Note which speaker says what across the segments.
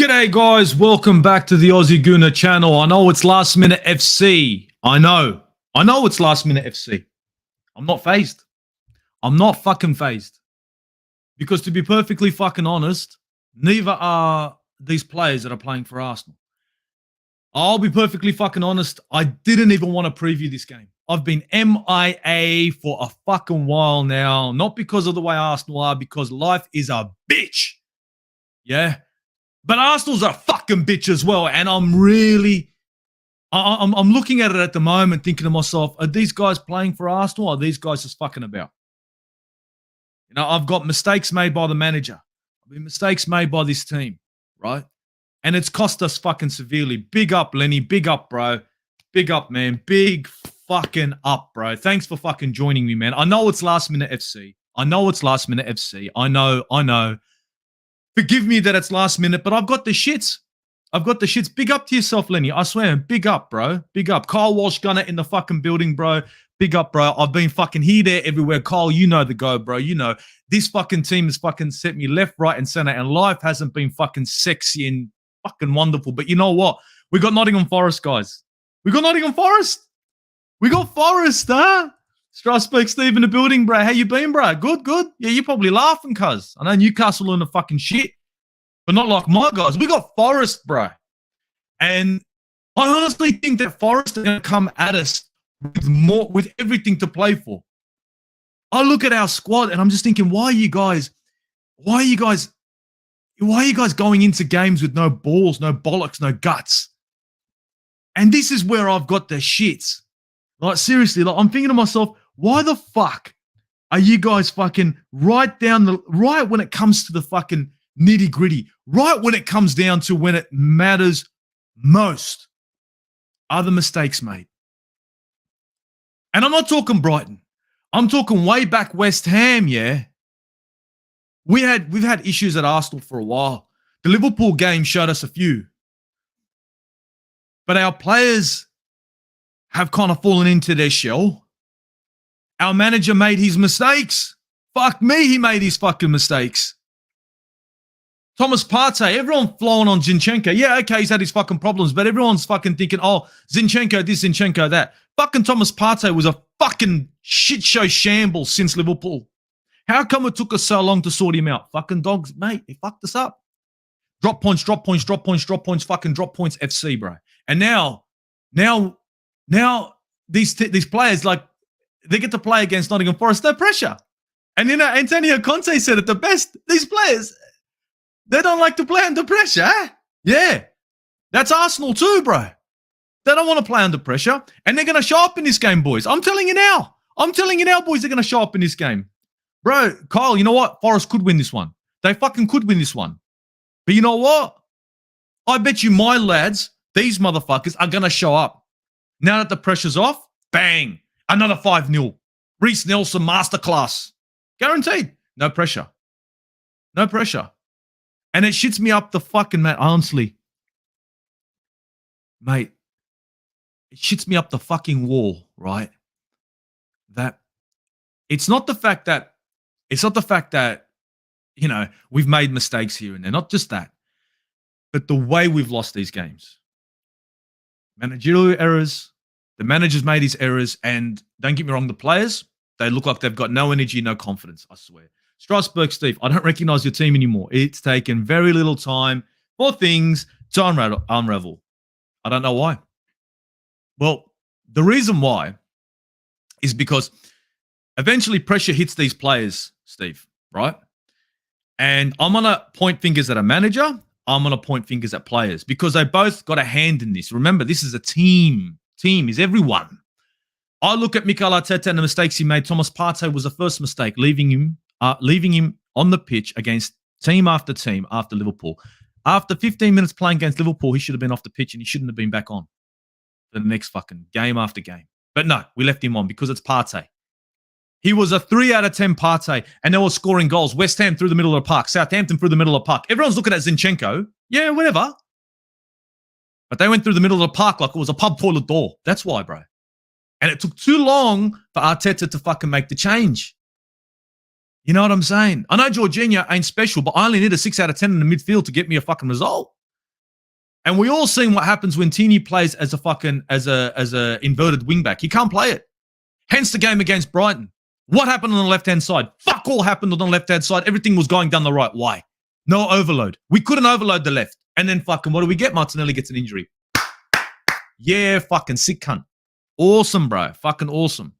Speaker 1: G'day guys, welcome back to the Aussie Gooner channel. I know it's last minute FC. I know it's last minute FC. I'm not phased. I'm not fucking phased. Because to be perfectly fucking honest, neither are these players that are playing for Arsenal. I'll be perfectly fucking honest, I didn't even want to preview this game. I've been MIA for a fucking while now, not because of the way Arsenal are, because life is a bitch. Yeah? But Arsenal's a fucking bitch as well, and I'm looking at it at the moment thinking to myself, are these guys playing for Arsenal or are these guys just fucking about? You know, I've got mistakes made by the manager. I've been mistakes made by this team, right? And it's cost us fucking severely. Big up, Lenny. Big up, bro. Big up, man. Big fucking up, bro. Thanks for fucking joining me, man. I know it's last minute FC. I know. Forgive me that it's last minute, but I've got the shits. Big up to yourself, Lenny. I swear, big up, bro. Big up. Kyle Walsh Gunner in the fucking building, bro. Big up, bro. I've been fucking here, there, everywhere. Kyle, you know the go, bro. You know, this fucking team has fucking set me left, right, and center, and life hasn't been fucking sexy and fucking wonderful. But you know what? We got Nottingham Forest, guys. We got Nottingham Forest. We got Forest, huh? Strasbourg Steve in the building, bro. How you been, bro? Good. Yeah, you're probably laughing, cuz. I know Newcastle are in the fucking shit, but not like my guys. We got Forest, bro. And I honestly think that Forest are going to come at us with everything to play for. I look at our squad and I'm just thinking, why are you guys going into games with no balls, no bollocks, no guts? And this is where I've got the shits. Like, seriously, like, I'm thinking to myself, why the fuck are you guys fucking right when it comes to the fucking nitty gritty, right when it comes down to when it matters most, are the mistakes made? And I'm not talking Brighton. I'm talking way back West Ham, yeah? We've had issues at Arsenal for a while. The Liverpool game showed us a few. But our players have kind of fallen into their shell. Our manager made his mistakes. Fuck me, he made his fucking mistakes. Thomas Partey, everyone flowing on Zinchenko. Yeah, okay, he's had his fucking problems, but everyone's fucking thinking, oh, Zinchenko this, Zinchenko that. Fucking Thomas Partey was a fucking shit show shambles since Liverpool. How come it took us so long to sort him out? Fucking dogs, mate, he fucked us up. Drop points, fucking drop points, FC, bro. And now these players, like, they get to play against Nottingham Forest, no pressure. And, you know, Antonio Conte said it the best. These players, they don't like to play under pressure, eh? Yeah. That's Arsenal too, bro. They don't want to play under pressure. And they're going to show up in this game, boys. I'm telling you now, boys, they're going to show up in this game. Bro, Kyle, you know what? Forest could win this one. They fucking could win this one. But you know what? I bet you my lads, these motherfuckers, are going to show up. Now that the pressure's off, bang, another 5-0. Reece Nelson masterclass. Guaranteed. No pressure. And it shits me up the fucking, mate, honestly. Mate, it shits me up the fucking wall, right? That it's not the fact that, you know, we've made mistakes here and there. Not just that. But the way we've lost these games. Managerial errors. The manager's made his errors. And don't get me wrong, the players, they look like they've got no energy, no confidence, I swear. Strasbourg Steve, I don't recognize your team anymore. It's taken very little time for things to unravel. I don't know why. Well, the reason why is because eventually pressure hits these players, Steve, right? And I'm going to point fingers at a manager. I'm going to point fingers at players because they both got a hand in this. Remember, this is a team. Team is everyone. I look at Mikel Arteta and the mistakes he made. Thomas Partey was the first mistake, leaving him on the pitch against team after Liverpool. After 15 minutes playing against Liverpool, he should have been off the pitch and he shouldn't have been back on for the next fucking game after game. But no, we left him on because it's Partey. He was a 3 out of 10 Partey, and they were scoring goals. West Ham through the middle of the park. Southampton through the middle of the park. Everyone's looking at Zinchenko. Yeah, whatever. But they went through the middle of the park like it was a pub toilet door. That's why, bro. And it took too long for Arteta to fucking make the change. You know what I'm saying? I know Jorginho ain't special, but I only need a 6 out of 10 in the midfield to get me a fucking result. And we all seen what happens when Tini plays as a inverted wingback. He can't play it. Hence the game against Brighton. What happened on the left-hand side? Fuck all happened on the left-hand side. Everything was going down the right. Why? No overload. We couldn't overload the left. And then fucking what do we get? Martinelli gets an injury. Yeah, fucking sick cunt. Awesome, bro. Fucking awesome.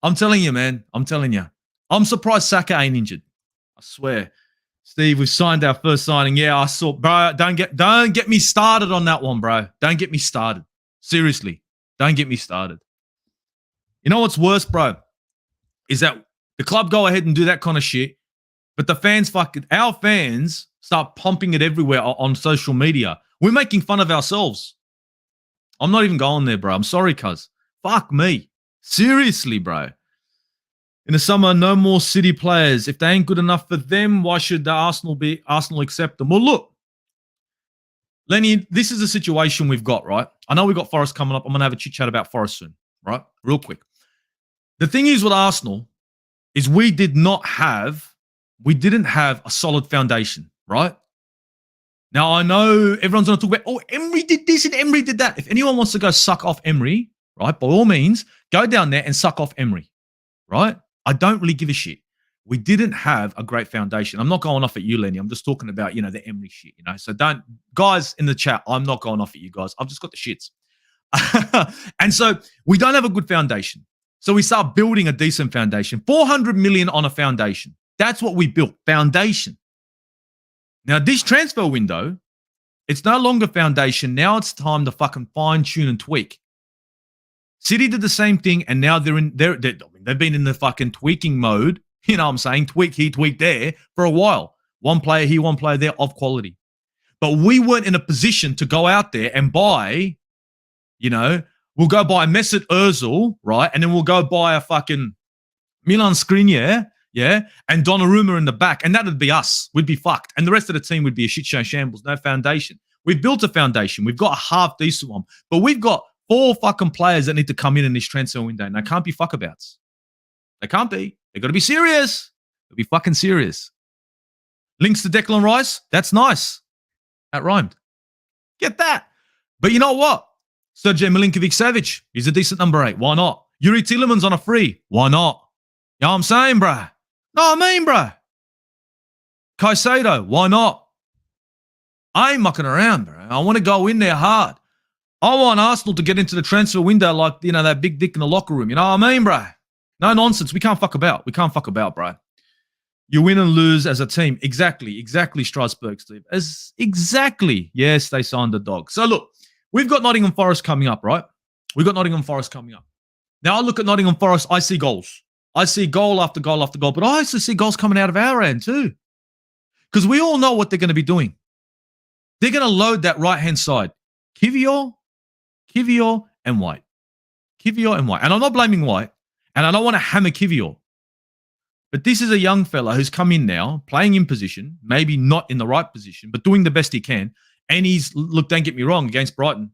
Speaker 1: I'm telling you, man. I'm telling you. I'm surprised Xhaka ain't injured. I swear. Steve, we've signed our first signing. Yeah, I saw, bro. Don't get me started on that one, bro. Don't get me started. Seriously. Don't get me started. You know what's worse, bro? Is that the club go ahead and do that kind of shit, but the fans our fans start pumping it everywhere on social media. We're making fun of ourselves. I'm not even going there, bro. I'm sorry, cuz. Fuck me. Seriously, bro. In the summer, no more City players. If they ain't good enough for them, why should the Arsenal accept them? Well, look, Lenny, this is a situation we've got, right? I know we've got Forest coming up. I'm going to have a chit-chat about Forest soon, right? Real quick. The thing is with Arsenal is we didn't have a solid foundation, right? Now, I know everyone's going to talk about, oh, Emery did this and Emery did that. If anyone wants to go suck off Emery, right, by all means, go down there and suck off Emery, right? I don't really give a shit. We didn't have a great foundation. I'm not going off at you, Lenny. I'm just talking about, the Emery shit, So don't, guys in the chat, I'm not going off at you guys. I've just got the shits. And so we don't have a good foundation. So we start building a decent foundation. 400 million on a foundation. That's what we built. Foundation. Now, this transfer window, it's no longer foundation. Now it's time to fucking fine-tune and tweak. City did the same thing, and now they've been in the fucking tweaking mode. You know what I'm saying? Tweak here, tweak there for a while. One player here, one player there of quality. But we weren't in a position to go out there and buy, we'll go buy Mesut Ozil, right? And then we'll go buy a fucking Milan Skriniar, yeah? And Donnarumma in the back. And that would be us. We'd be fucked. And the rest of the team would be a shit show shambles. No foundation. We've built a foundation. We've got a half decent one. But we've got 4 fucking players that need to come in this transfer window. And they can't be fuckabouts. They can't be. They got to be serious. They'll be fucking serious. Links to Declan Rice. That's nice. That rhymed. Get that. But you know what? Sergej Milinkovic-Savic, he's a decent number 8. Why not? Yuri Tielemans on a free. Why not? You know what I'm saying, bruh? No, I mean, bruh. Caicedo, why not? I ain't mucking around, bro. I want to go in there hard. I want Arsenal to get into the transfer window like, that big dick in the locker room. You know what I mean, bruh? No nonsense. We can't fuck about. We can't fuck about, bruh. You win and lose as a team. Exactly, Strasbourg, Steve. Exactly. Yes, they signed the dog. So, look. We've got Nottingham Forest coming up, right? We've got Nottingham Forest coming up. Now, I look at Nottingham Forest, I see goals. I see goal after goal after goal, but I also see goals coming out of our end too. Because we all know what they're going to be doing. They're going to load that right-hand side. Kivior, and White. Kivior and White. And I'm not blaming White, and I don't want to hammer Kivior. But this is a young fella who's come in now, playing in position, maybe not in the right position, but doing the best he can. And look, don't get me wrong, against Brighton,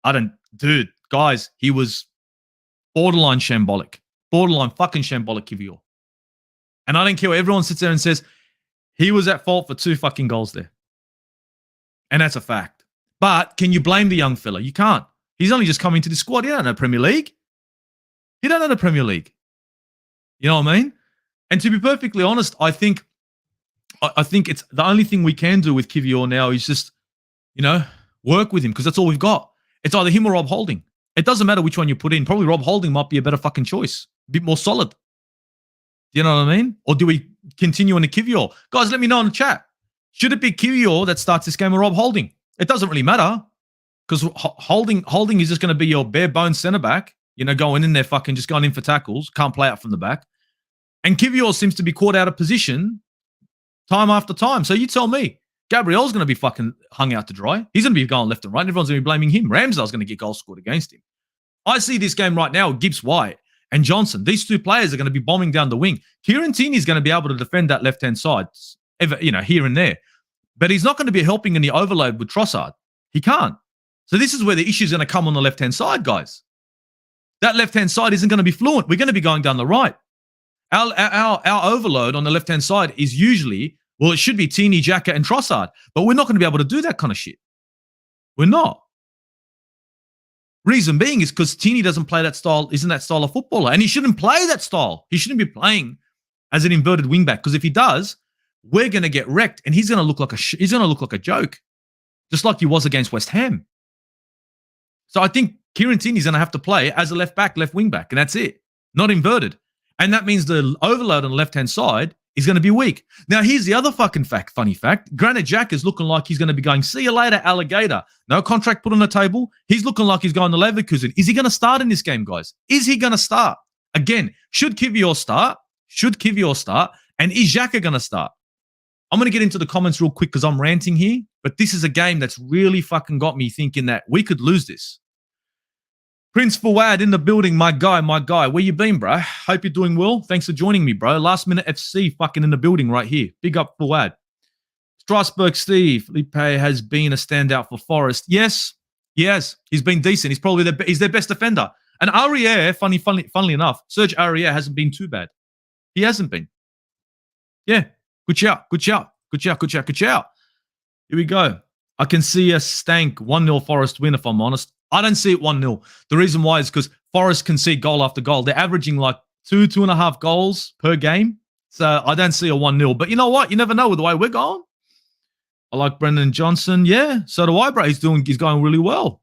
Speaker 1: guys, he was borderline shambolic. Borderline fucking shambolic, Kivior. And I don't care what everyone sits there and says, he was at fault for 2 fucking goals there. And that's a fact. But can you blame the young fella? You can't. He's only just coming to the squad. He don't know Premier League. He don't know the Premier League. You know what I mean? And to be perfectly honest, I think it's the only thing we can do with Kivior now is just, work with him because that's all we've got. It's either him or Rob Holding. It doesn't matter which one you put in. Probably Rob Holding might be a better fucking choice. A bit more solid. Do you know what I mean? Or do we continue on the Kivior? Guys, let me know in the chat. Should it be Kivior that starts this game or Rob Holding? It doesn't really matter because Holding is just going to be your bare bones centre back, going in there fucking just going in for tackles. Can't play out from the back. And Kivior seems to be caught out of position time after time. So you tell me, Gabriel's going to be fucking hung out to dry. He's going to be going left and right. And everyone's going to be blaming him. Ramsdale's going to get goals scored against him. I see this game right now with Gibbs White and Johnson. These 2 players are going to be bombing down the wing. Kieran Tierney's going to be able to defend that left-hand side, here and there. But he's not going to be helping in the overload with Trossard. He can't. So this is where the issue is going to come on the left-hand side, guys. That left-hand side isn't going to be fluent. We're going to be going down the right. Our overload on the left-hand side is usually, it should be Tierney, Xhaka, and Trossard. But we're not going to be able to do that kind of shit. We're not. Reason being is because Tini doesn't play that style, isn't that style of footballer. And he shouldn't play that style. He shouldn't be playing as an inverted wingback. Because if he does, we're going to get wrecked. And he's going to look like a joke. Just like he was against West Ham. So I think Kieran Tierney's going to have to play as a left back, left wing back. And that's it. Not inverted. And that means the overload on the left-hand side is going to be weak. Now, here's the other funny fact. Granit Xhaka is looking like he's going to be going, see you later, alligator. No contract put on the table. He's looking like he's going to Leverkusen. Is he going to start in this game, guys? Is he going to start? Again, should Kiwior start? And is Xhaka going to start? I'm going to get into the comments real quick because I'm ranting here. But this is a game that's really fucking got me thinking that we could lose this. Prince Fawad in the building, my guy. Where you been, bro? Hope you're doing well. Thanks for joining me, bro. Last Minute FC fucking in the building right here. Big up Fawad. Strasbourg Steve, Felipe has been a standout for Forest. Yes, he's been decent. He's probably he's their best defender. And Aurier, funnily enough, Serge Aurier hasn't been too bad. He hasn't been. Yeah, good shout. Here we go. I can see a stank 1-0 Forest win, if I'm honest. I don't see it 1-0. The reason why is because Forest concede goal after goal. They're averaging like 2.5 goals per game. So I don't see a 1-0. But you know what? You never know with the way we're going. I like Brendan Johnson. Yeah, so do I, bro. He's going really well.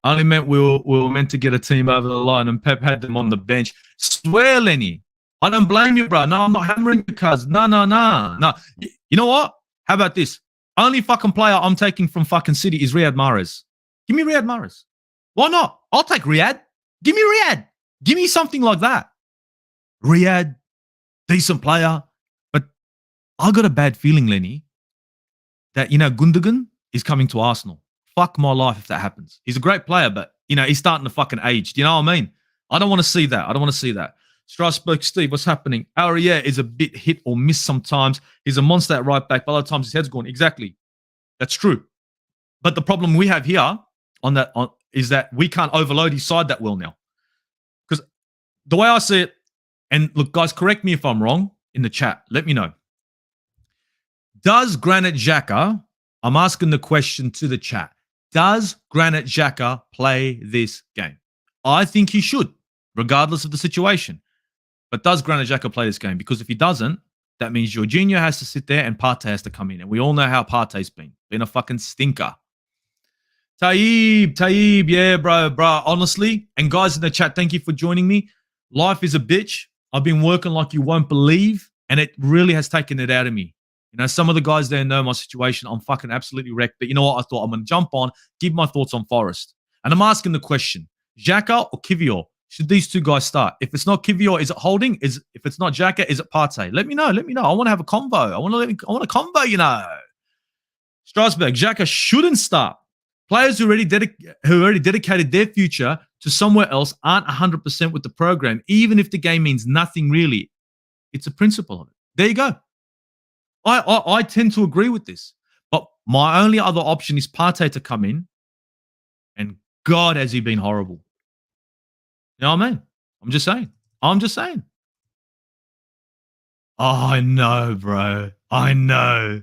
Speaker 1: I only meant we were meant to get a team over the line and Pep had them on the bench. Swear, Lenny. I don't blame you, bro. No, I'm not hammering you, cuz. No. You know what? How about this? Only fucking player I'm taking from fucking City is Riyad Mahrez. Give me Riyad Mahrez. Why not? I'll take Riyad. Give me Riyad. Give me something like that. Riyad, decent player. But I got a bad feeling, Lenny, that, Gundogan is coming to Arsenal. Fuck my life if that happens. He's a great player, but, he's starting to fucking age. Do you know what I mean? I don't want to see that. Strasbourg Steve, what's happening? Aurier is a bit hit or miss sometimes. He's a monster at right back. But other times his head's gone. Exactly. That's true. But the problem we have here is that we can't overload his side that well now. Because the way I see it, and look, guys, correct me if I'm wrong in the chat. Let me know. Does Granit Xhaka, I'm asking the question to the chat, does Granit Xhaka play this game? I think he should, regardless of the situation. But does Granit Xhaka play this game? Because if he doesn't, that means Jorginho has to sit there and Partey has to come in. And we all know how Partey's been a fucking stinker. Taib, yeah, bro. Honestly, and guys in the chat, thank you for joining me. Life is a bitch. I've been working like you won't believe, and it really has taken it out of me. Some of the guys there know my situation. I'm fucking absolutely wrecked. But you know what? I thought I'm going to jump on, give my thoughts on Forest. And I'm asking the question, Xhaka or Kiwior? Should these two guys start? If it's not Kiwior, is it Holding? If it's not Xhaka, is it Partey? Let me know. I want to have a convo. I want a convo, Strasbourg, Xhaka shouldn't start. Players who already dedicated their future to somewhere else aren't 100% with the program, even if the game means nothing really. It's a principle of it. There you go. I tend to agree with this. But my only other option is Partey to come in. And God, has he been horrible. You know what I mean? I'm just saying. Oh, I know, bro. I know.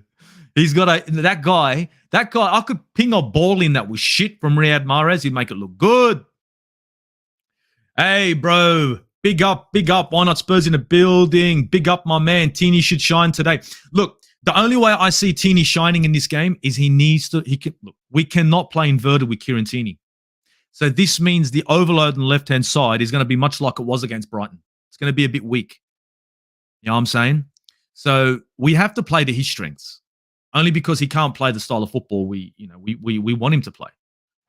Speaker 1: He's got that guy, I could ping a ball in that was shit from Riyad Mahrez. He'd make it look good. Hey, bro. Big up. Why not Spurs in the building? Big up, my man. Tini should shine today. Look, the only way I see Tini shining in this game is we cannot play inverted with Kieran Tierney. So this means the overload on the left-hand side is going to be much like it was against Brighton. It's going to be a bit weak. You know what I'm saying? So we have to play to his strengths. Only because he can't play the style of football we want him to play.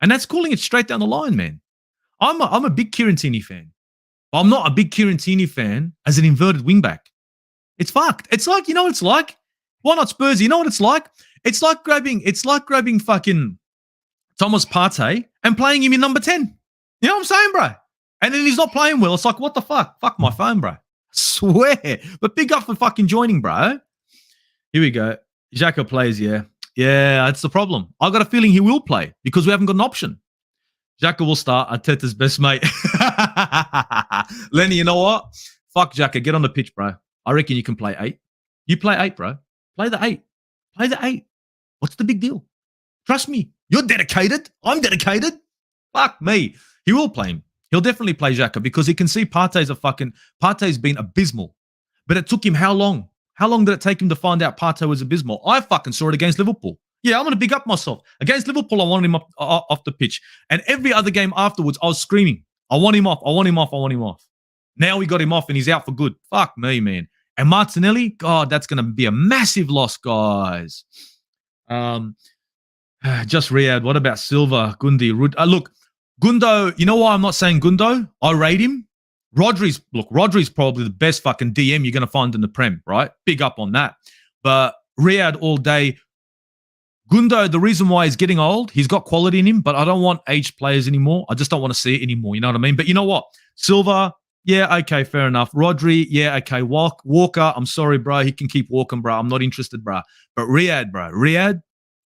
Speaker 1: And that's calling it straight down the line, man. I'm a big Kieran Tierney fan. But I'm not a big Kieran Tierney fan as an inverted wingback. It's fucked. It's like, you know what it's like? Why not Spurs? You know what it's like? It's like grabbing fucking Thomas Partey and playing him in number 10. You know what I'm saying, bro? And then he's not playing well. It's like, what the fuck? Fuck my phone, bro. I swear. But big up for fucking joining, bro. Here we go. Xhaka plays, yeah. Yeah, that's the problem. I got a feeling he will play because we haven't got an option. Xhaka will start. Arteta's best mate. Lenny, you know what? Fuck Xhaka. Get on the pitch, bro. I reckon you can play 8. You play 8, bro. Play the 8. What's the big deal? Trust me. You're dedicated. I'm dedicated. Fuck me. He will play him. He'll definitely play Xhaka because he can see Partey's been abysmal. But it took him how long? How long did it take him to find out Partey was abysmal? I fucking saw it against Liverpool. Yeah, I'm going to big up myself. Against Liverpool, I wanted him off the pitch. And every other game afterwards, I was screaming, I want him off. I want him off. I want him off. Now we got him off and he's out for good. Fuck me, man. And Martinelli, God, that's going to be a massive loss, guys. Just Riyadh. What about Silva, Gundi? Look, Gundo, you know why I'm not saying Gundo? I rate him. Rodri's probably the best fucking DM you're going to find in the Prem, right? Big up on that. But Riyadh all day. Gundo, the reason why he's getting old, he's got quality in him, but I don't want aged players anymore. I just don't want to see it anymore. You know what I mean? But you know what? Silva, yeah, okay, fair enough. Rodri, yeah, okay. Walker, I'm sorry, bro. He can keep walking, bro. I'm not interested, bro. But Riyadh,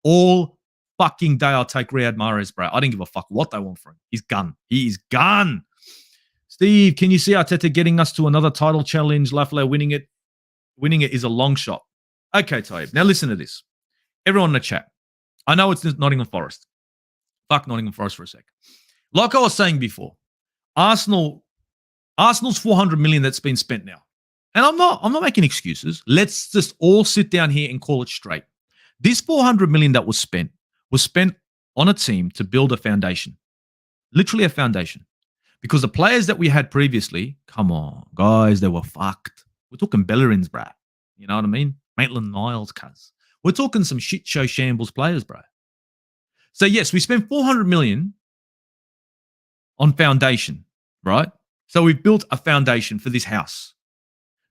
Speaker 1: all fucking day I'll take Riyad Mahrez, bro. I didn't give a fuck what they want from him. He's gone. He is gone. Steve, can you see Arteta getting us to another title challenge? Lafleur winning it? Winning it is a long shot. Okay, Taib. Now listen to this. Everyone in the chat. I know it's Nottingham Forest. Fuck Nottingham Forest for a sec. Like I was saying before, Arsenal's 400 million that's been spent now. And I'm not making excuses. Let's just all sit down here and call it straight. This 400 million that was spent on a team to build a foundation. Literally a foundation. Because the players that we had previously, come on, guys, they were fucked. We're talking Bellerin's, bruh. You know what I mean? Maitland-Niles, cuz. We're talking some shit show shambles players, bro. So, yes, we spent 400 million on foundation, right? So we've built a foundation for this house.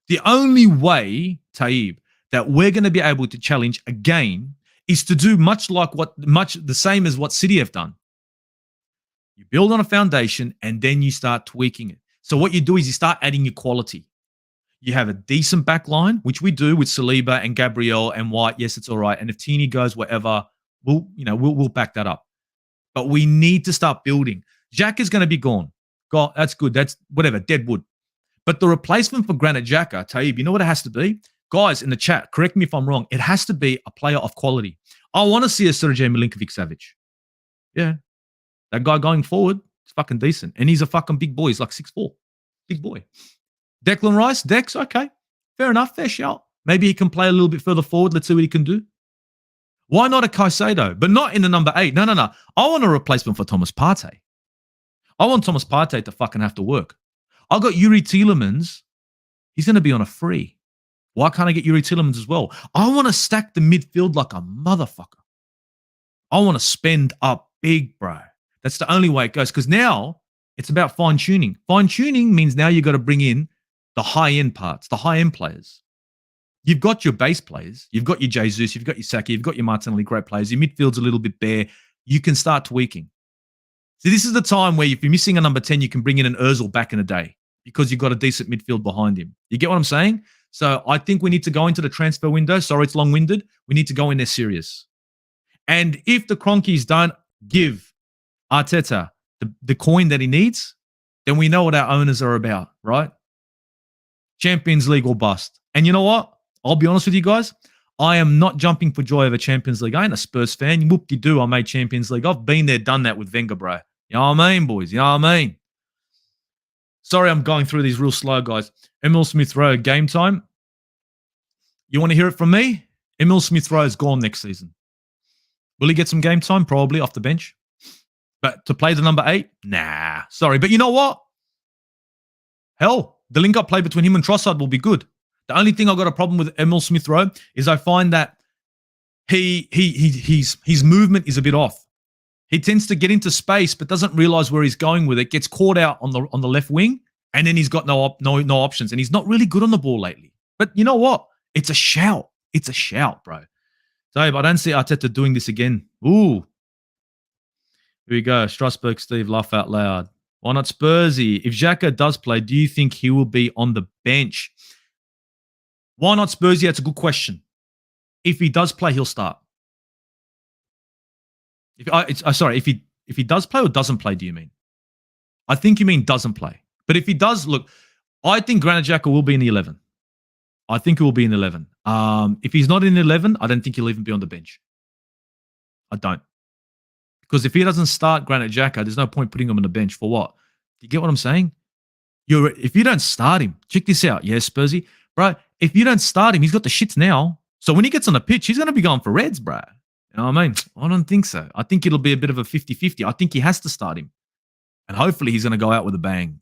Speaker 1: The only way, Taib, that we're going to be able to challenge again is to do much the same as what City have done. You build on a foundation and then you start tweaking it. So what you do is you start adding your quality. You have a decent back line, which we do with Saliba and Gabriel and White. Yes, it's all right. And if Tini goes whatever, we'll back that up. But we need to start building. Xhaka is going to be gone. God, that's good. That's whatever, dead wood. But the replacement for Granit Xhaka, Taib, you know what it has to be? Guys in the chat, correct me if I'm wrong. It has to be a player of quality. I want to see a Sergej Milinkovic-Savic. Yeah. That guy going forward is fucking decent. And he's a fucking big boy. He's like 6'4". Big boy. Declan Rice, Dex, okay. Fair enough, fair shout. Maybe he can play a little bit further forward. Let's see what he can do. Why not a Caicedo? But not in the number 8. No. I want a replacement for Thomas Partey. I want Thomas Partey to fucking have to work. I got Yuri Tielemans. He's going to be on a free. Why can't I get Yuri Tielemans as well? I want to stack the midfield like a motherfucker. I want to spend up big, bro. That's the only way it goes. Because now it's about fine-tuning. Fine-tuning means now you've got to bring in the high-end parts, the high-end players. You've got your base players. You've got your Jesus. You've got your Saka. You've got your Martinelli, great players. Your midfield's a little bit bare. You can start tweaking. See, this is the time where if you're missing a number 10, you can bring in an Ozil back in a day because you've got a decent midfield behind him. You get what I'm saying? So I think we need to go into the transfer window. Sorry, it's long-winded. We need to go in there serious. And if the Cronkies don't give Arteta the coin that he needs, then we know what our owners are about, right? Champions League or bust. And you know what? I'll be honest with you guys. I am not jumping for joy over Champions League. I ain't a Spurs fan. Whoop-de-doo, I made Champions League. I've been there, done that with Wenger, bro. You know what I mean, boys? You know what I mean? Sorry, I'm going through these real slow, guys. Emil Smith-Rowe, game time. You want to hear it from me? Emil Smith-Rowe is gone next season. Will he get some game time? Probably off the bench. But to play the number 8? Nah. Sorry. But you know what? Hell, the link-up play between him and Trossard will be good. The only thing I've got a problem with Emil Smith-Rowe is I find that his movement is a bit off. He tends to get into space but doesn't realize where he's going with it, gets caught out on the left wing, and then he's got no options. And he's not really good on the ball lately. But you know what? It's a shout. It's a shout, bro. So I don't see Arteta doing this again. Ooh. Here we go. Strasbourg Steve, laugh out loud. Why not Spursy? If Xhaka does play, do you think he will be on the bench? Why not Spursy? That's a good question. If he does play, he'll start. If he does play or doesn't play, do you mean? I think you mean doesn't play. But if he does, look, I think Granit Xhaka will be in the 11. I think he will be in 11. If he's not in 11, I don't think he'll even be on the bench. I don't. Because if he doesn't start Granit Xhaka, there's no point putting him on the bench for what? Do you get what I'm saying? If you don't start him, check this out. Yeah, Spursy. Bro, if you don't start him, he's got the shits now. So when he gets on the pitch, he's going to be going for reds, bro. You know what I mean? I don't think so. I think it'll be a bit of a 50-50. I think he has to start him. And hopefully he's going to go out with a bang.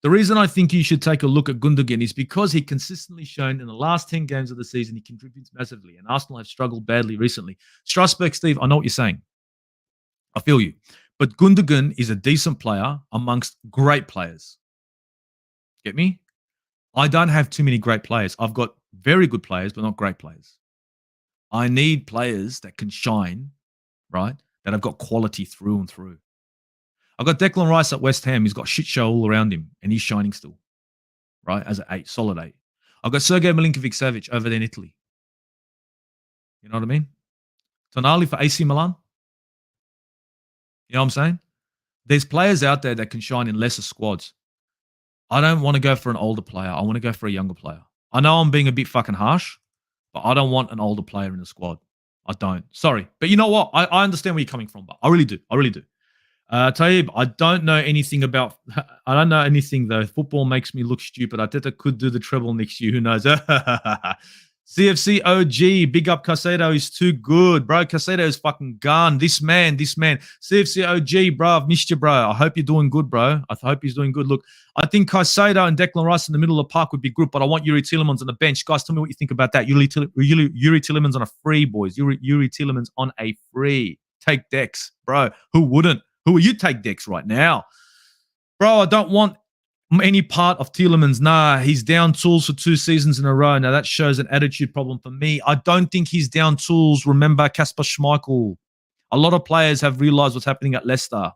Speaker 1: The reason I think you should take a look at Gundogan is because he consistently shown in the last 10 games of the season he contributes massively. And Arsenal have struggled badly recently. Strasbourg, Steve, I know what you're saying. I feel you. But Gundogan is a decent player amongst great players. Get me? I don't have too many great players. I've got very good players, but not great players. I need players that can shine, right? That have got quality through and through. I've got Declan Rice at West Ham. He's got shit show all around him, and he's shining still, right? As an 8, solid 8. I've got Sergej Milinkovic-Savic over there in Italy. You know what I mean? Tonali for AC Milan. You know what I'm saying? There's players out there that can shine in lesser squads. I don't want to go for an older player. I want to go for a younger player. I know I'm being a bit fucking harsh, but I don't want an older player in the squad. I don't. Sorry. But you know what? I understand where you're coming from, but I really do. I really do. Taib, I don't know anything about. I don't know anything though. Football makes me look stupid. Arteta could do the treble next year. Who knows? CFC OG, big up Caicedo. He's too good, bro. Caicedo is fucking gone. This man. CFC OG, bro. I've missed you, bro. I hope you're doing good, bro. I hope he's doing good. Look, I think Caicedo and Declan Rice in the middle of the park would be good, but I want Yuri Tielemans on the bench. Guys, tell me what you think about that. Yuri Tielemans on a free, boys. Yuri Tielemans on a free. Take Dex, bro. Who wouldn't? Who will you take Dex right now? Bro, I don't want any part of Tielemans. Nah, he's down tools for 2 seasons in a row. Now, that shows an attitude problem for me. I don't think he's down tools. Remember Kasper Schmeichel. A lot of players have realized what's happening at Leicester.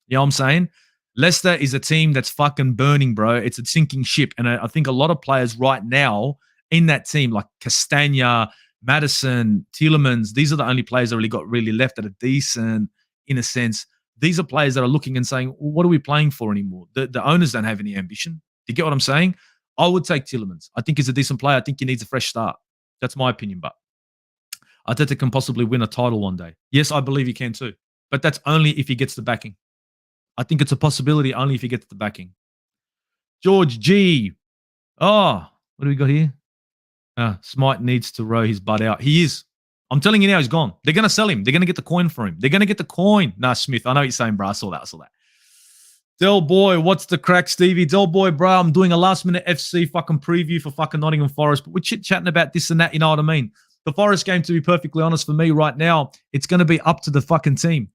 Speaker 1: You know what I'm saying? Leicester is a team that's fucking burning, bro. It's a sinking ship. And I think a lot of players right now in that team, like Castagna, Maddison, Tielemans, these are the only players that really left that are decent, in a sense. These are players that are looking and saying, well, what are we playing for anymore? The owners don't have any ambition. Do you get what I'm saying? I would take Tielemans. I think he's a decent player. I think he needs a fresh start. That's my opinion. But Arteta can possibly win a title one day. Yes, I believe he can too. But that's only if he gets the backing. I think it's a possibility only if he gets the backing. George G. Oh, what do we got here? Smite needs to row his butt out. He is. I'm telling you now, he's gone. They're going to sell him. They're going to get the coin for him. They're going to get the coin. Nah, Smith, I know what you're saying, bro. I saw that. Del Boy, what's the crack, Stevie? Del Boy, bro, I'm doing a last-minute FC fucking preview for fucking Nottingham Forest, but we're chit-chatting about this and that, you know what I mean? The Forest game, to be perfectly honest, for me right now, it's going to be up to the fucking team.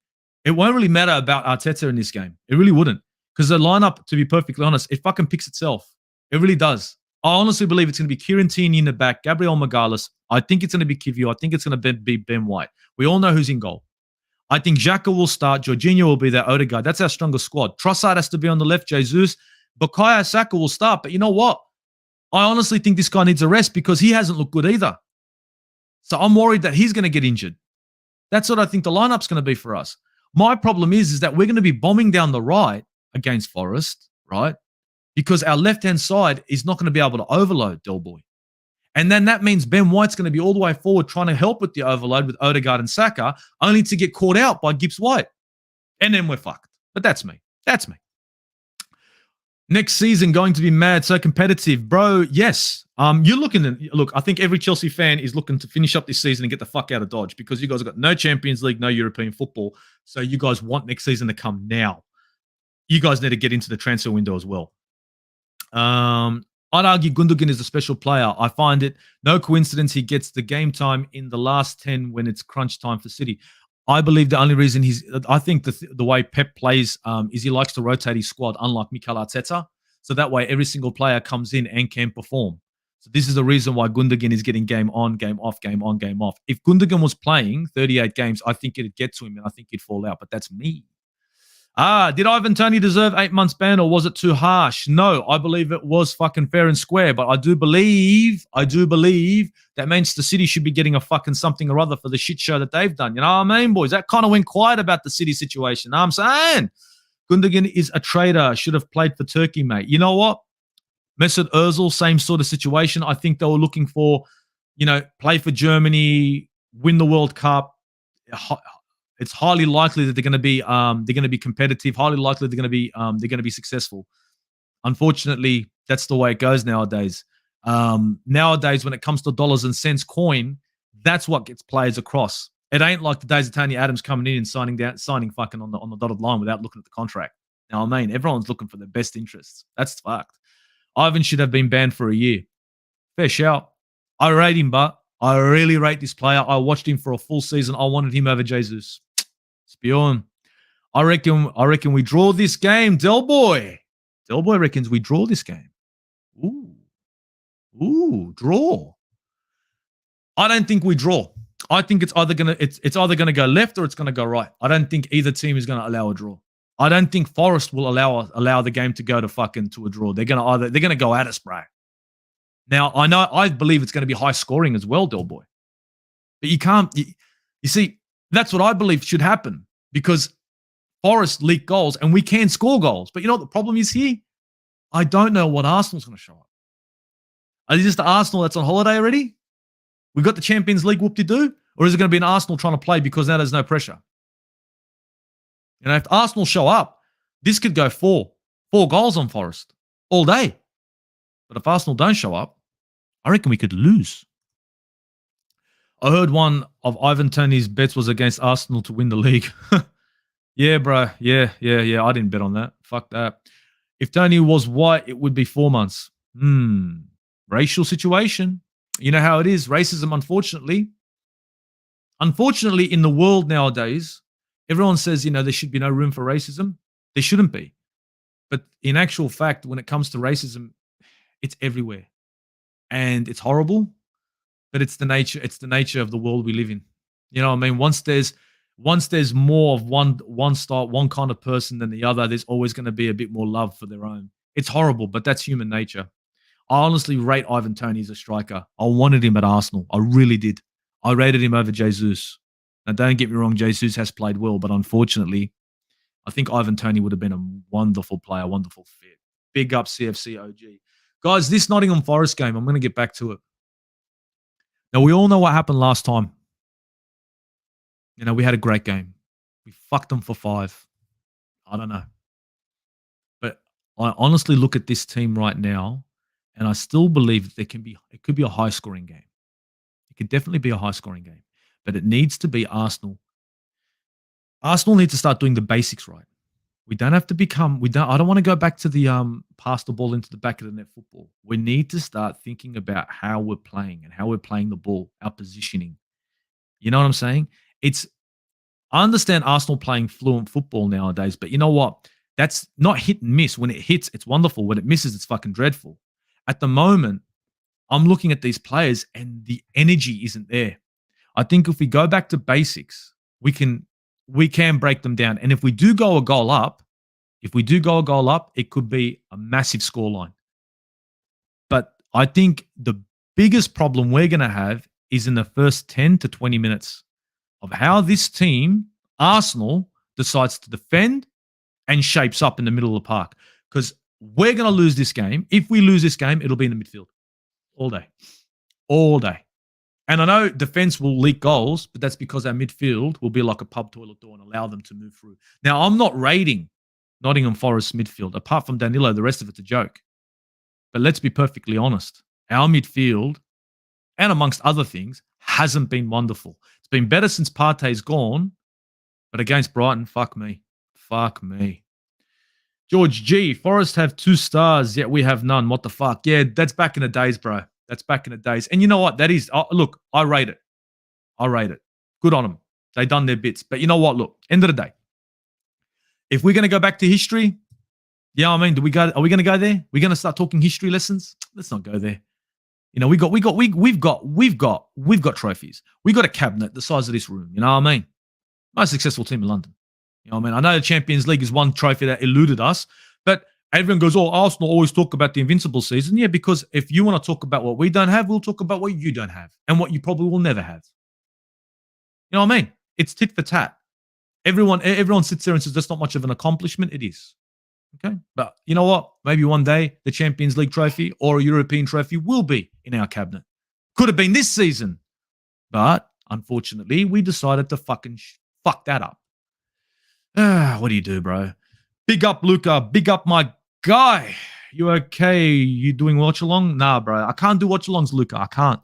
Speaker 1: It won't really matter about Arteta in this game. It really wouldn't. Because the lineup, to be perfectly honest, it fucking picks itself. It really does. I honestly believe it's going to be Kieran Tierney in the back, Gabriel Magalhaes. I think it's going to be Kivio. I think it's going to be Ben White. We all know who's in goal. I think Xhaka will start. Jorginho will be there. Odegaard. That's our strongest squad. Trossard has to be on the left. Jesus. Bukayo Saka will start. But you know what? I honestly think this guy needs a rest because he hasn't looked good either. So I'm worried that he's going to get injured. That's what I think the lineup's going to be for us. My problem is that we're going to be bombing down the right against Forest, right? Because our left-hand side is not going to be able to overload Del Boy. And then that means Ben White's going to be all the way forward trying to help with the overload with Odegaard and Saka, only to get caught out by Gibbs White. And then we're fucked. But that's me. That's me. Next season going to be mad, so competitive. Bro, yes. You're looking at, look, I think every Chelsea fan is looking to finish up this season and get the fuck out of Dodge because you guys have got no Champions League, no European football. So you guys want next season to come now. You guys need to get into the transfer window as well. I'd argue Gundogan is a special player. I find it no coincidence he gets the game time in the last 10 when it's crunch time for City. I believe the only reason I think the way Pep plays is he likes to rotate his squad, unlike Mikel Arteta. So that way every single player comes in and can perform. So this is the reason why Gundogan is getting game on, game off, game on, game off. If Gundogan was playing 38 games, I think it'd get to him and I think he'd fall out. But that's me. Did Ivan Toney deserve 8 months ban or was it too harsh? No, I believe it was fucking fair and square. But I do believe that Manchester City should be getting a fucking something or other for the shit show that they've done. You know what I mean, boys? That kind of went quiet about the City situation. You know what I'm saying? Gundogan is a traitor. Should have played for Turkey, mate. You know what? Mesut Ozil, same sort of situation. I think they were looking for, play for Germany, win the World Cup. It's highly likely that they're going to be competitive. Highly likely they're going to be successful. Unfortunately, that's the way it goes nowadays. Nowadays, when it comes to dollars and cents coin, that's what gets players across. It ain't like the days of Tony Adams coming in and signing fucking on the dotted line without looking at the contract. Now, I mean, everyone's looking for their best interests. That's fucked. Ivan should have been banned for a year. Fair shout. I rate him, but I really rate this player. I watched him for a full season. I wanted him over Jesus. It's beyond. I reckon we draw this game, Del Boy. Del Boy reckons we draw this game. Ooh, draw. I don't think we draw. I think it's either gonna go left or it's gonna go right. I don't think either team is gonna allow a draw. I don't think Forest will allow the game to go to a draw. They're gonna go at us, bro. Now I believe it's gonna be high scoring as well, Del Boy. But you can't. You see, that's what I believe should happen because Forest leak goals and we can score goals. But you know what the problem is here? I don't know what Arsenal's going to show up. Are they just the Arsenal that's on holiday already? We got the Champions League whoop-de-doo? Or is it going to be an Arsenal trying to play because now there's no pressure? You know, if Arsenal show up, this could go four goals on Forest all day. But if Arsenal don't show up, I reckon we could lose. I heard one of Ivan Toney's bets was against Arsenal to win the league. Yeah, bro. Yeah. I didn't bet on that. Fuck that. If Tony was white, it would be 4 months. Racial situation. You know how it is. Racism, unfortunately. Unfortunately, in the world nowadays, everyone says, there should be no room for racism. There shouldn't be. But in actual fact, when it comes to racism, it's everywhere. And it's horrible, but it's the nature of the world we live in. You know what I mean? Once there's more of one style, one kind of person than the other, there's always going to be a bit more love for their own. It's horrible, but that's human nature. I honestly rate Ivan Toney as a striker. I wanted him at Arsenal. I really did. I rated him over Jesus. Now, don't get me wrong, Jesus has played well, but unfortunately, I think Ivan Toney would have been a wonderful player, wonderful fit. Big up CFC OG. Guys, this Nottingham Forest game, I'm going to get back to it. Now, we all know what happened last time. We had a great game. We fucked them for 5. I don't know. But I honestly look at this team right now, and I still believe that it could be a high-scoring game. It could definitely be a high-scoring game. But it needs to be Arsenal. Arsenal need to start doing the basics right. We don't have to I don't want to go back to the pass the ball into the back of the net football. We need to start thinking about how we're playing and how we're playing the ball, our positioning. You know what I'm saying? I understand Arsenal playing fluent football nowadays, but you know what? That's not hit and miss. When it hits, it's wonderful. When it misses, it's fucking dreadful. At the moment, I'm looking at these players and the energy isn't there. I think if we go back to basics, we can break them down. And if we do go a goal up, it could be a massive scoreline. But I think the biggest problem we're going to have is in the first 10 to 20 minutes of how this team, Arsenal, decides to defend and shapes up in the middle of the park. Because we're going to lose this game. If we lose this game, it'll be in the midfield all day. All day. And I know defense will leak goals, but that's because our midfield will be like a pub toilet door and allow them to move through. Now, I'm not rating Nottingham Forest midfield. Apart from Danilo, the rest of it's a joke. But let's be perfectly honest. Our midfield, and amongst other things, hasn't been wonderful. It's been better since Partey's gone, but against Brighton, fuck me. Fuck me. George G, Forest have 2 stars, yet we have none. What the fuck? Yeah, that's back in the days, bro. That's back in the days. And you know what? That is, look, I rate it. Good on them. They done their bits. But you know what? Look, end of the day. If we're going to go back to history, are we going to go there? We're going to start talking history lessons? Let's not go there. We've got trophies. We got a cabinet the size of this room. You know what I mean? Most successful team in London. You know what I mean? I know the Champions League is one trophy that eluded us, but everyone goes, Arsenal always talk about the invincible season. Yeah, because if you want to talk about what we don't have, we'll talk about what you don't have and what you probably will never have. You know what I mean? It's tit for tat. Everyone sits there and says that's not much of an accomplishment. It is. Okay? But you know what? Maybe one day the Champions League trophy or a European trophy will be in our cabinet. Could have been this season. But unfortunately, we decided to fucking fuck that up. What do you do, bro? Big up, Luca. Big up, my guy. You okay? You doing watch along? Nah, bro. I can't do watch alongs, Luca. I can't.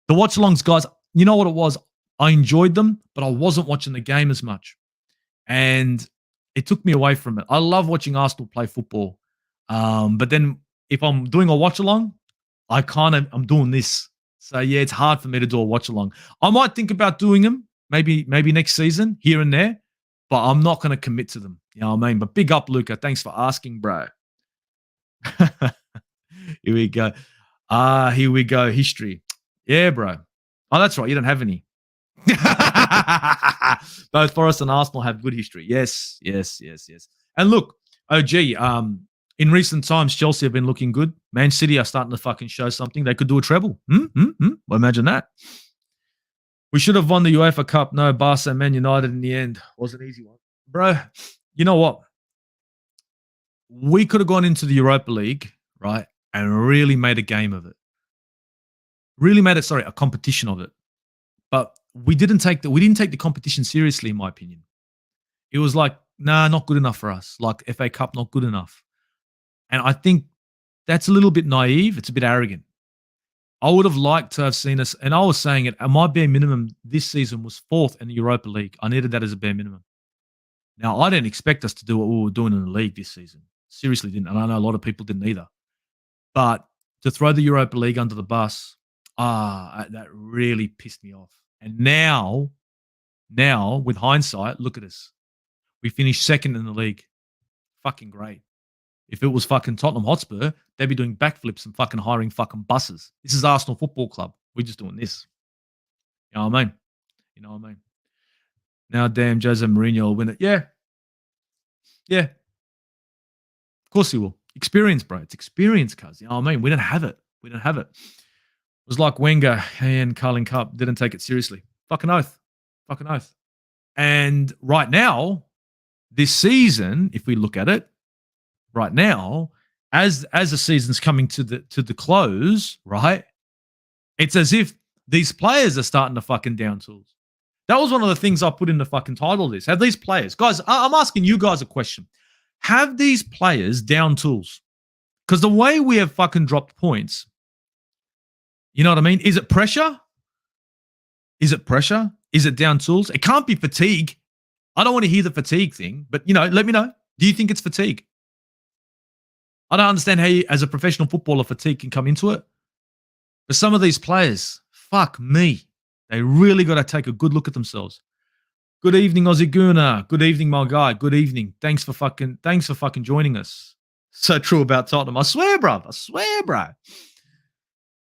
Speaker 1: The watch alongs, guys, you know what it was? I enjoyed them, but I wasn't watching the game as much. And it took me away from it. I love watching Arsenal play football. But then if I'm doing a watch along, I'm doing this. So yeah, it's hard for me to do a watch along. I might think about doing them maybe next season here and there, but I'm not going to commit to them. You know what I mean? But big up, Luca. Thanks for asking, bro. Here we go. Here we go. History. Yeah, bro. Oh, that's right. You don't have any. Both Forest and Arsenal have good history. Yes. And look, OG, in recent times, Chelsea have been looking good. Man City are starting to fucking show something. They could do a treble. Well, imagine that. We should have won the UEFA Cup. No, Barca and Man United in the end. Was an easy one. Bro, you know what? We could have gone into the Europa League, right, and really made a game of it. Really made it, a competition of it. But we didn't take the competition seriously, in my opinion. It was like, nah, not good enough for us. Like FA Cup, not good enough. And I think that's a little bit naive. It's a bit arrogant. I would have liked to have seen us, and I was saying it, my bare minimum this season was 4th in the Europa League. I needed that as a bare minimum. Now, I didn't expect us to do what we were doing in the league this season. Seriously didn't. And I know a lot of people didn't either. But to throw the Europa League under the bus, that really pissed me off. And now, with hindsight, look at us. We finished 2nd in the league. Fucking great. If it was fucking Tottenham Hotspur, they'd be doing backflips and fucking hiring fucking buses. This is Arsenal Football Club. We're just doing this. You know what I mean? Now, damn, Jose Mourinho will win it. Yeah. Of course he will. Experience, bro. It's experience, cuz. You know what I mean? We don't have it. It was like Wenger and Carling Cup didn't take it seriously. Fucking oath. And right now, this season, if we look at it, right now, as the season's coming to the close, right? It's as if these players are starting to fucking down tools. That was one of the things I put in the fucking title of this. Have these players, guys, I'm asking you guys a question. Have these players down tools? Because the way we have fucking dropped points, you know what I mean? Is it pressure? Is it down tools? It can't be fatigue. I don't want to hear the fatigue thing, but, let me know. Do you think it's fatigue? I don't understand how you, as a professional footballer, fatigue can come into it. But some of these players, fuck me. They really got to take a good look at themselves. Good evening, Aussie Guna. Good evening, my guy. Good evening. Thanks for fucking joining us. So true about Tottenham. I swear, bro.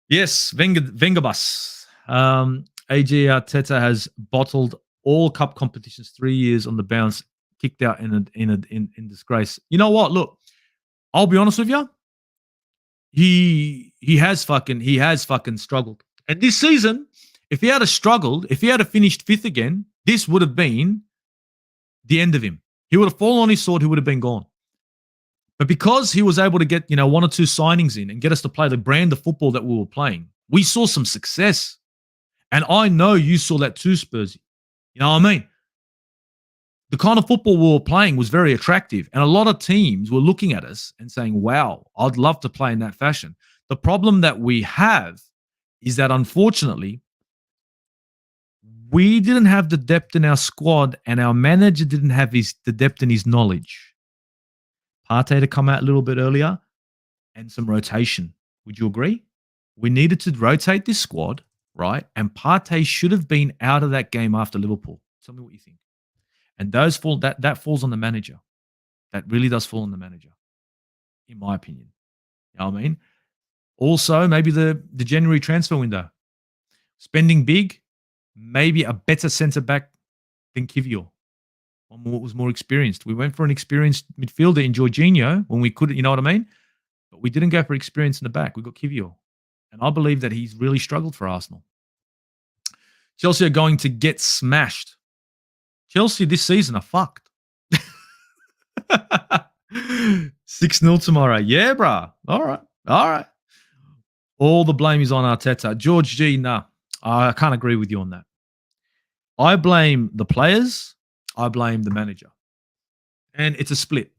Speaker 1: Yes, Wenger bus. AG Arteta has bottled all cup competitions 3 years on the bounce, kicked out in disgrace. You know what? Look, I'll be honest with you. He has fucking struggled. And this season, if he had struggled, if he had finished 5th again, this would have been the end of him. He would have fallen on his sword. He would have been gone. But because he was able to get, 1 or 2 signings in and get us to play the brand of football that we were playing, we saw some success. And I know you saw that too, Spursy. You know what I mean? The kind of football we were playing was very attractive. And a lot of teams were looking at us and saying, wow, I'd love to play in that fashion. The problem that we have is that, unfortunately, we didn't have the depth in our squad, and our manager didn't have the depth in his knowledge. Partey to come out a little bit earlier and some rotation. Would you agree? We needed to rotate this squad, right? And Partey should have been out of that game after Liverpool. Tell me what you think. And that falls on the manager. That really does fall on the manager, in my opinion. You know what I mean? Also, maybe the January transfer window. Spending big, maybe a better centre-back than Kivior. One was more experienced. We went for an experienced midfielder in Jorginho when we could, you know what I mean? But we didn't go for experience in the back. We got Kivior. And I believe that he's really struggled for Arsenal. Chelsea are going to get smashed. Chelsea this season are fucked. 6-0 tomorrow. Yeah, bruh. All right. All the blame is on Arteta. George G, nah. I can't agree with you on that. I blame the players. I blame the manager. And it's a split.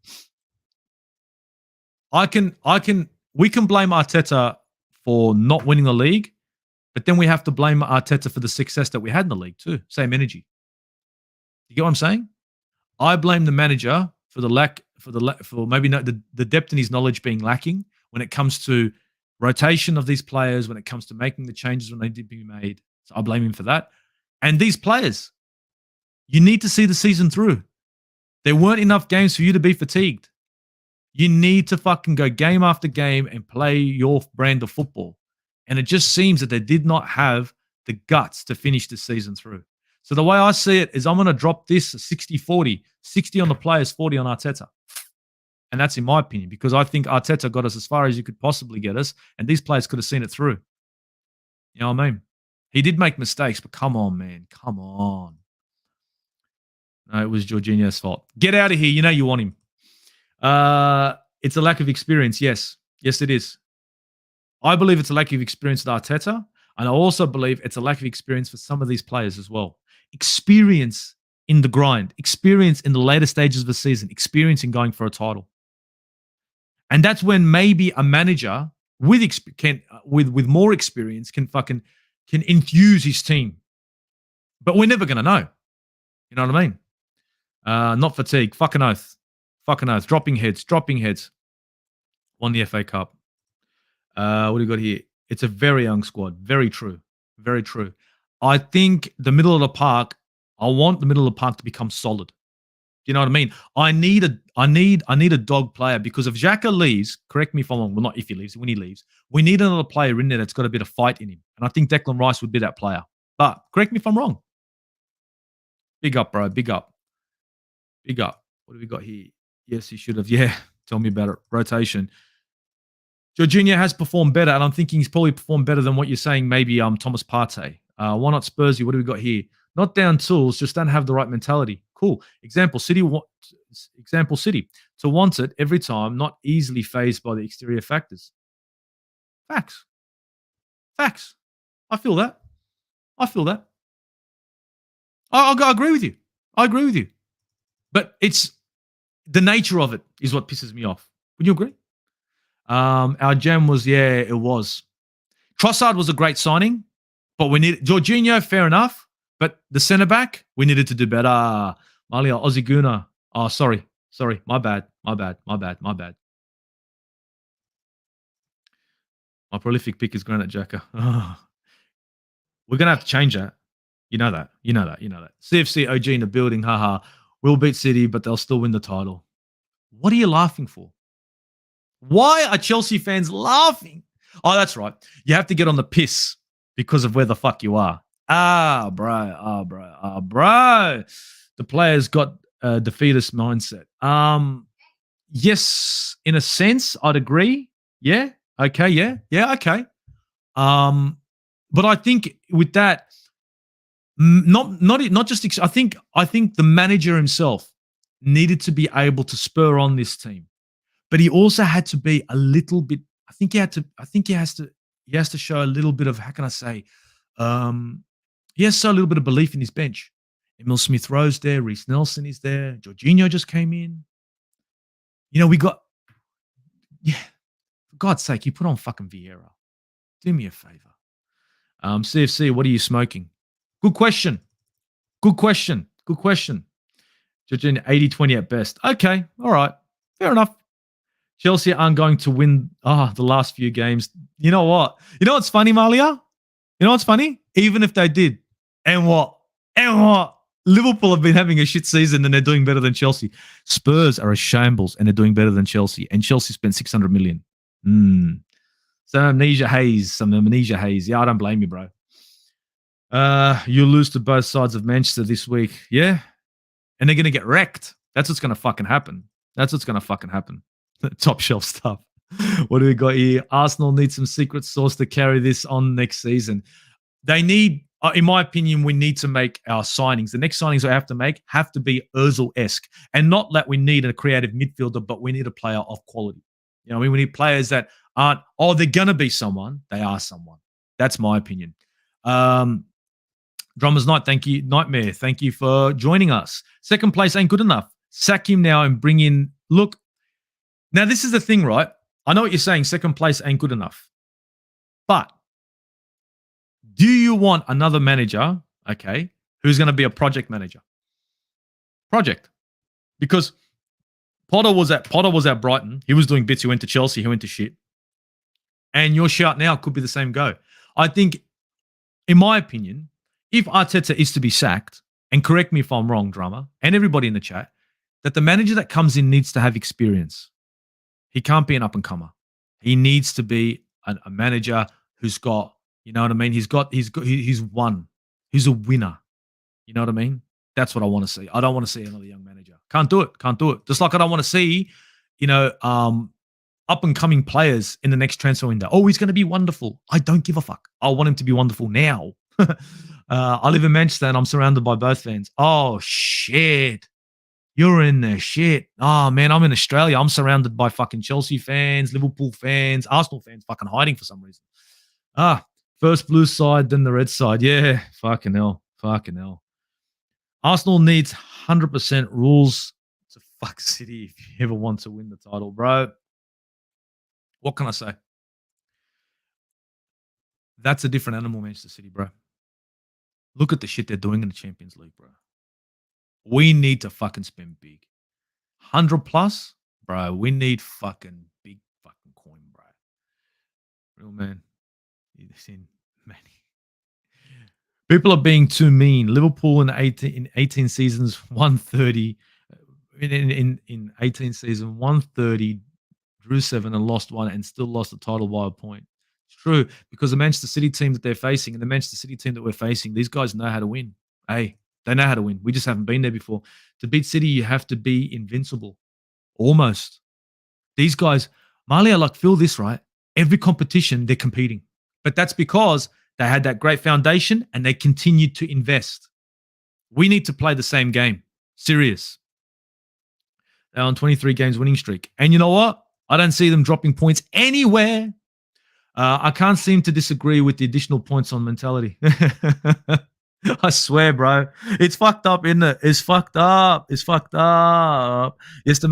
Speaker 1: We can blame Arteta for not winning the league, but then we have to blame Arteta for the success that we had in the league too. Same energy. You get what I'm saying? I blame the manager for maybe not the depth in his knowledge being lacking when it comes to rotation of these players, when it comes to making the changes when they did be made. So I blame him for that. And these players, you need to see the season through. There weren't enough games for you to be fatigued. You need to fucking go game after game and play your brand of football. And it just seems that they did not have the guts to finish the season through. So the way I see it is I'm going to drop this 60-40, 60 on the players, 40 on Arteta. And that's in my opinion, because I think Arteta got us as far as you could possibly get us, and these players could have seen it through. You know what I mean? He did make mistakes, but come on, man. Come on. No, it was Jorginho's fault. Get out of here. You know you want him. It's a lack of experience. Yes. Yes, it is. I believe it's a lack of experience with Arteta, and I also believe it's a lack of experience for some of these players as well. Experience in the grind, experience in the later stages of the season, experience in going for a title. And that's when maybe a manager with more experience can infuse his team. But we're never going to know. You know what I mean? Not fatigue. Fucking oath. Fucking oath. Dropping heads. Won the FA Cup. What do you got here? It's a very young squad. Very true. Very true. I think the middle of the park, I want the middle of the park to become solid. You know what I mean? I need a dog player, because if Xhaka leaves, correct me if I'm wrong, well, not if he leaves, when he leaves, we need another player in there that's got a bit of fight in him. And I think Declan Rice would be that player. But correct me if I'm wrong. Big up, bro. Big up. Big up. What have we got here? Yes, he should have. Yeah, tell me about it. Rotation. Jorginho has performed better, and I'm thinking he's probably performed better than what you're saying, maybe Thomas Partey. Why not Spursy? What do we got here? Not down tools, just don't have the right mentality. Cool. Example City. To want it every time, not easily phased by the exterior factors. Facts. I feel that. I agree with you. But it's the nature of it is what pisses me off. Would you agree? Our gem was, it was. Trossard was a great signing, but we need Jorginho, fair enough. But the centre back, we needed to do better. Malia Oziguna. Oh, sorry. My bad. My prolific pick is Granit Xhaka. We're gonna have to change that. You know that. CFC OG in the building. Haha. We'll beat City, but they'll still win the title. What are you laughing for? Why are Chelsea fans laughing? Oh, that's right. You have to get on the piss because of where the fuck you are. Bro. The players got a defeatist mindset. Yes, in a sense, I'd agree. Yeah. Okay. Yeah. Okay. But I think with that, not just. I think the manager himself needed to be able to spur on this team, but he also had to be a little bit. He has to show a little bit of, how can I say? He has to show a little bit of belief in his bench. Emil Smith-Rowe's there. Reece Nelson is there. Jorginho just came in. You know, we got. Yeah, for God's sake, you put on fucking Vieira. Do me a favor. CFC, what are you smoking? Good question. Jorginho, 80-20 at best. Okay, all right. Fair enough. Chelsea aren't going to win the last few games. You know what? You know what's funny, Malia? You know what's funny? Even if they did. And what? Liverpool have been having a shit season and they're doing better than Chelsea. Spurs are a shambles and they're doing better than Chelsea. And Chelsea spent 600 million. Some amnesia haze. Yeah, I don't blame you, bro. You'll lose to both sides of Manchester this week. Yeah. And they're going to get wrecked. That's what's going to fucking happen. Top shelf stuff. What do we got here? Arsenal needs some secret sauce to carry this on next season. They need, in my opinion, we need to make our signings. The next signings I have to make have to be Ozil-esque. And not that we need a creative midfielder, but we need a player of quality. You know what I mean? We need players that aren't, they're going to be someone. They are someone. That's my opinion. The Drummer's Night, thank you. Nightmare, thank you for joining us. Second place ain't good enough. Sack him now and bring in. Look, now this is the thing, right? I know what you're saying. Second place ain't good enough. But do you want another manager, okay, who's going to be a project manager? Project. Because Potter was at Brighton. He was doing bits. He went to Chelsea. He went to shit. And your shout now could be the same go. I think, in my opinion, if Arteta is to be sacked, and correct me if I'm wrong, Drummer, and everybody in the chat, that the manager that comes in needs to have experience. He can't be an up-and-comer. He needs to be a manager who's got, you know what I mean? He's won. He's a winner. You know what I mean? That's what I want to see. I don't want to see another young manager. Can't do it. Just like I don't want to see, up-and-coming players in the next transfer window. Oh, he's going to be wonderful. I don't give a fuck. I want him to be wonderful now. I live in Manchester and I'm surrounded by both fans. Oh, shit. You're in the shit. Oh, man, I'm in Australia. I'm surrounded by fucking Chelsea fans, Liverpool fans, Arsenal fans fucking hiding for some reason. First blue side, then the red side. Yeah, fucking hell. Arsenal needs 100% rules to fuck City if you ever want to win the title, bro. What can I say? That's a different animal, Manchester City, bro. Look at the shit they're doing in the Champions League, bro. We need to fucking spend big. 100 plus, bro. We need fucking big fucking coin, bro. Real man. People are being too mean. Liverpool in 18 seasons, 130. In 18 seasons, 130, drew 7 and lost 1 and still lost the title by a point. It's true, because the Manchester City team that they're facing and the Manchester City team that we're facing, these guys know how to win. Hey, they know how to win. We just haven't been there before. To beat City, you have to be invincible. Almost. These guys, Malia, like, feel this, right? Every competition, they're competing. But that's because they had that great foundation and they continued to invest. We need to play the same game. Serious. They're on 23 games winning streak. And you know what? I don't see them dropping points anywhere. I can't seem to disagree with the additional points on mentality. I swear, bro. It's fucked up, isn't it? It's fucked up. Yes, the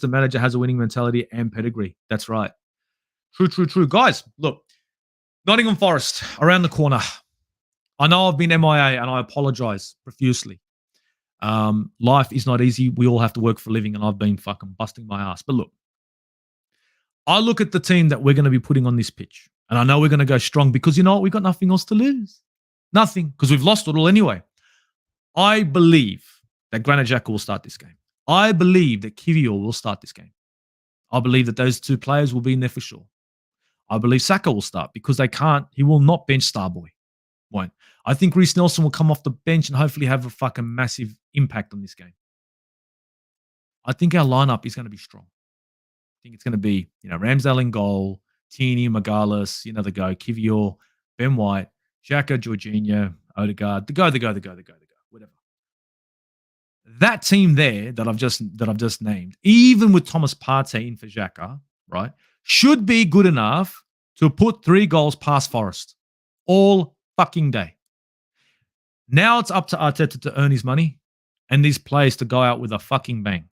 Speaker 1: manager has a winning mentality and pedigree. That's right. True. Guys, look. Nottingham Forest, around the corner. I know I've been MIA and I apologize profusely. Life is not easy. We all have to work for a living and I've been fucking busting my ass. But look, I look at the team that we're going to be putting on this pitch and I know we're going to go strong because, you know what? We've got nothing else to lose. Nothing, because we've lost it all anyway. I believe that Granit Xhaka will start this game. I believe that Kiwior will start this game. I believe that those two players will be in there for sure. I believe Saka will start because he will not bench Starboy. Won't. I think Reece Nelson will come off the bench and hopefully have a fucking massive impact on this game. I think our lineup is going to be strong. I think it's going to be, Ramsdale in goal, Tierney, Magalhaes, the go, Kiwior, Ben White, Xhaka, Jorginho, Odegaard, the go, whatever. That team there that I've just named, even with Thomas Partey in for Xhaka, right, should be good enough to put 3 goals past Forest all fucking day. Now it's up to Arteta to earn his money and these players to go out with a fucking bang.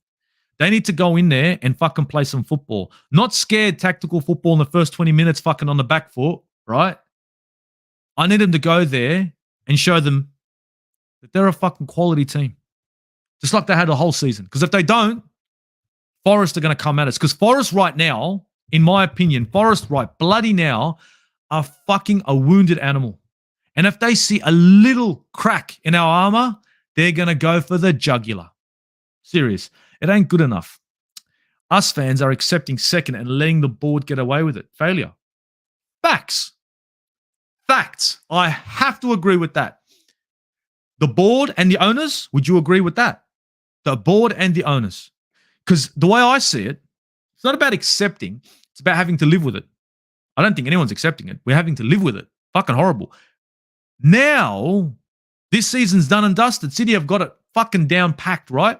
Speaker 1: They need to go in there and fucking play some football. Not scared tactical football in the first 20 minutes fucking on the back foot, right? I need them to go there and show them that they're a fucking quality team. Just like they had the whole season. Because if they don't, Forest are going to come at us. Because Forest right now, in my opinion, Forest right bloody now are fucking a wounded animal. And if they see a little crack in our armor, they're going to go for the jugular. Serious. It ain't good enough. Us fans are accepting second and letting the board get away with it. Failure. Facts. I have to agree with that. The board and the owners, would you agree with that? The board and the owners. Because the way I see it, it's not about accepting. It's about having to live with it. I don't think anyone's accepting it. We're having to live with it. Fucking horrible. Now, this season's done and dusted. City have got it fucking down packed, right?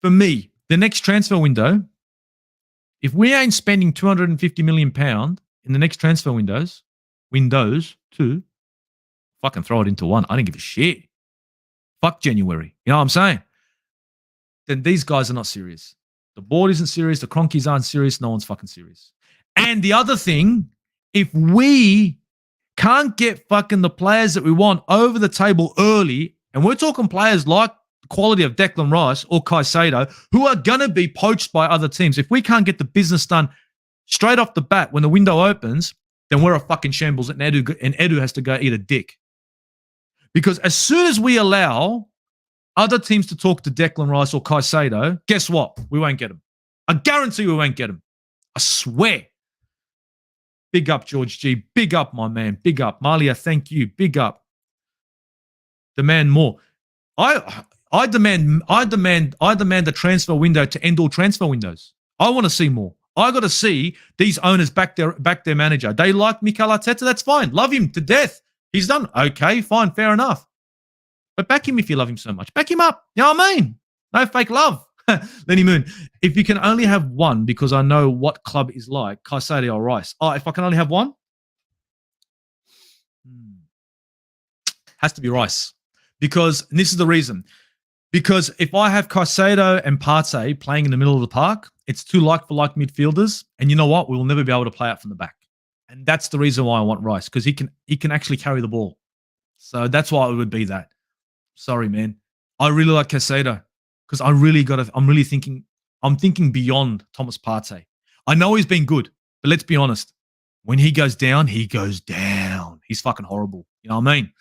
Speaker 1: For me, the next transfer window, if we ain't spending £250 million in the next transfer windows too, fucking throw it into one. I didn't give a shit. Fuck January. You know what I'm saying? Then these guys are not serious. The board isn't serious. The Cronkies aren't serious. No one's fucking serious. And the other thing, if we can't get fucking the players that we want over the table early, and we're talking players like the quality of Declan Rice or Caicedo, who are going to be poached by other teams. If we can't get the business done straight off the bat when the window opens, then we're a fucking shambles, and Edu has to go eat a dick. Because as soon as we allow other teams to talk to Declan Rice or Caicedo, guess what? We won't get them. I guarantee we won't get them. I swear. Big up, George G. Big up, my man. Big up. Malia, thank you. Big up. Demand more. I demand the transfer window to end all transfer windows. I want to see more. I got to see these owners back their manager. They like Mikel Arteta. That's fine. Love him to death. He's done okay. Fine, fair enough. But back him if you love him so much. Back him up. You know what I mean? No fake love. Lenny Moon. If you can only have one, because I know what club is like, Caicedo or Rice. Oh, if I can only have one? Has to be Rice. Because, and this is the reason. Because if I have Caicedo and Partey playing in the middle of the park, it's too like-for-like midfielders. And you know what? We will never be able to play out from the back. And that's the reason why I want Rice, because he can actually carry the ball. So that's why it would be that. Sorry, man. I really like Caicedo because I'm thinking beyond Thomas Partey. I know he's been good, but let's be honest. When he goes down, he goes down. He's fucking horrible. You know what I mean?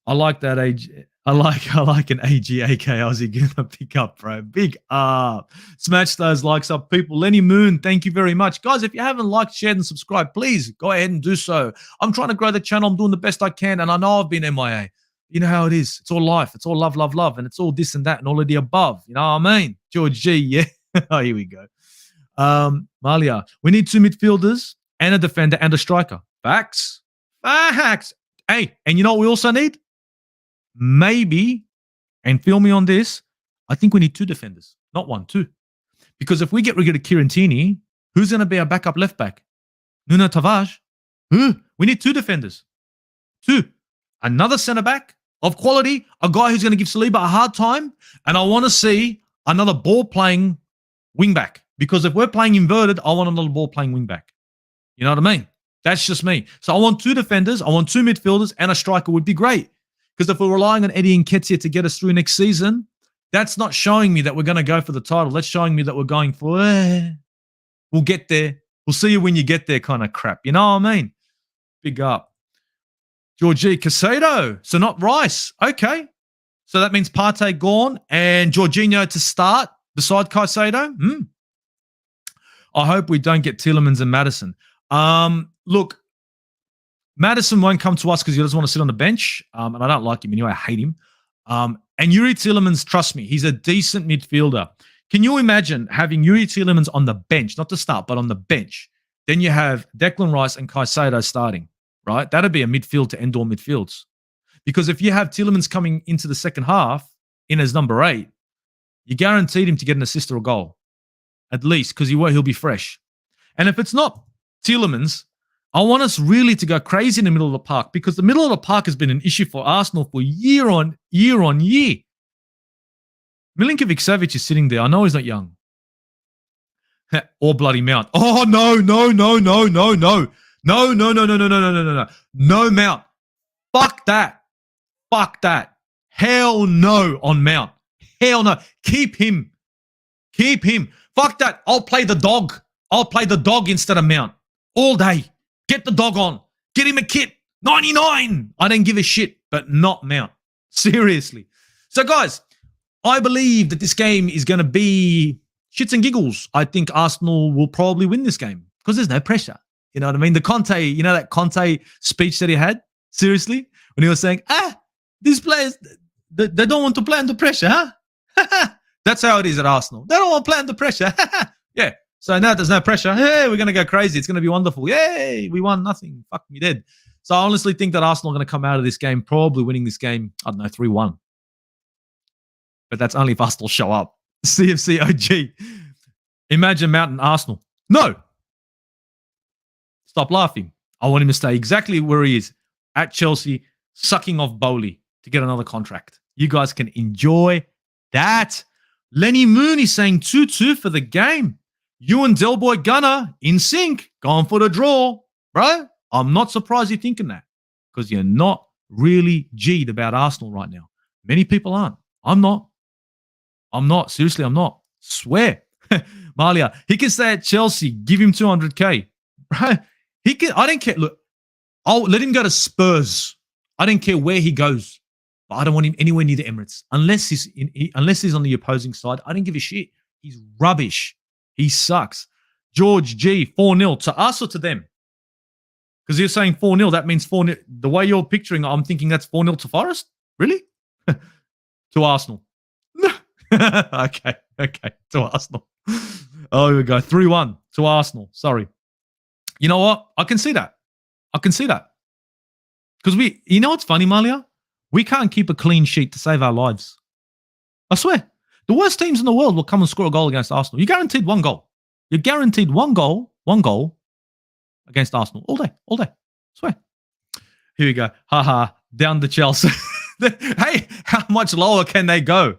Speaker 1: I like that age. I like an AGAK Aussie gonna pick up, bro. Big up. Smash those likes up, people. Lenny Moon, thank you very much. Guys, if you haven't liked, shared, and subscribed, please go ahead and do so. I'm trying to grow the channel. I'm doing the best I can, and I know I've been MIA. You know how it is. It's all life. It's all love, love, love, and it's all this and that and all of the above. You know what I mean? George G, yeah. Oh, here we go. Malia, we need 2 midfielders and a defender and a striker. Facts. Facts. Hey, and you know what we also need? Maybe, and feel me on this, I think we need 2 defenders, not 1, 2. Because if we get rid of Kieran Tierney, who's going to be our backup left back? Nuno Tavares? We need 2 defenders. 2. Another centre back of quality, a guy who's going to give Saliba a hard time, and I want to see another ball-playing wing back. Because if we're playing inverted, I want another ball-playing wing back. You know what I mean? That's just me. So I want 2 defenders, I want 2 midfielders, and a striker would be great. Because if we're relying on Eddie Nketiah to get us through next season, that's not showing me that we're going to go for the title. That's showing me that we're going for, we'll get there. We'll see you when you get there kind of crap. You know what I mean? Big up. Georgie Caicedo. So not Rice. Okay. So that means Partey gone and Jorginho to start beside Caicedo. I hope we don't get Tielemans and Maddison. Look, Maddison won't come to us because he doesn't want to sit on the bench. And I don't like him anyway. I hate him. And Yuri Tielemans, trust me, he's a decent midfielder. Can you imagine having Yuri Tielemans on the bench, not to start, but on the bench? Then you have Declan Rice and Caicedo starting, right? That'd be a midfield to end all midfields. Because if you have Tielemans coming into the second half in as number 8, you guaranteed him to get an assist or a goal, at least, because he'll be fresh. And if it's not Tielemans, I want us really to go crazy in the middle of the park, because the middle of the park has been an issue for Arsenal for year on year. Milinkovic-Savic is sitting there. I know he's not young. Or bloody Mount. Oh, no. No Mount. Fuck that. Hell no on Mount. Hell no. Keep him. Fuck that. I'll play the dog instead of Mount. All day. Get the dog on. Get him a kit. 99. I don't give a shit, but not Mount. Seriously. So, guys, I believe that this game is going to be shits and giggles. I think Arsenal will probably win this game because there's no pressure. You know what I mean? The Conte, you know that Conte speech that he had? Seriously? When he was saying, these players, they don't want to play under pressure, huh? That's how it is at Arsenal. They don't want to play under pressure. Yeah. So now there's no pressure. Hey, we're going to go crazy. It's going to be wonderful. Yay, we won nothing. Fuck me dead. So I honestly think that Arsenal are going to come out of this game probably winning this game, I don't know, 3-1. But that's only if Arsenal show up. CFC OG. Imagine Mountain Arsenal. No. Stop laughing. I want him to stay exactly where he is. At Chelsea, sucking off Bowley to get another contract. You guys can enjoy that. Lenny Mooney saying 2-2 for the game. You and Del Boy Gunner in sync, going for the draw. Bro, I'm not surprised you're thinking that because you're not really G'd about Arsenal right now. Many people aren't. I'm not. Seriously, I'm not. Swear. Malia, he can stay at Chelsea. Give him 200K. Bro, he can. I don't care. Look, I'll let him go to Spurs. I don't care where he goes. But I don't want him anywhere near the Emirates. Unless he's on the opposing side. I don't give a shit. He's rubbish. He sucks. George G, 4-0 to us or to them? Because you're saying 4-0, that means 4-0. The way you're picturing, I'm thinking that's 4-0 to Forest? Really? To Arsenal. Okay. To Arsenal. Oh, here we go. 3-1 to Arsenal. Sorry. You know what? I can see that. Because you know what's funny, Malia? We can't keep a clean sheet to save our lives. I swear. The worst teams in the world will come and score a goal against Arsenal. You're guaranteed one goal. You're guaranteed one goal against Arsenal. All day. I swear. Here we go. Haha. Down to Chelsea. Hey, how much lower can they go?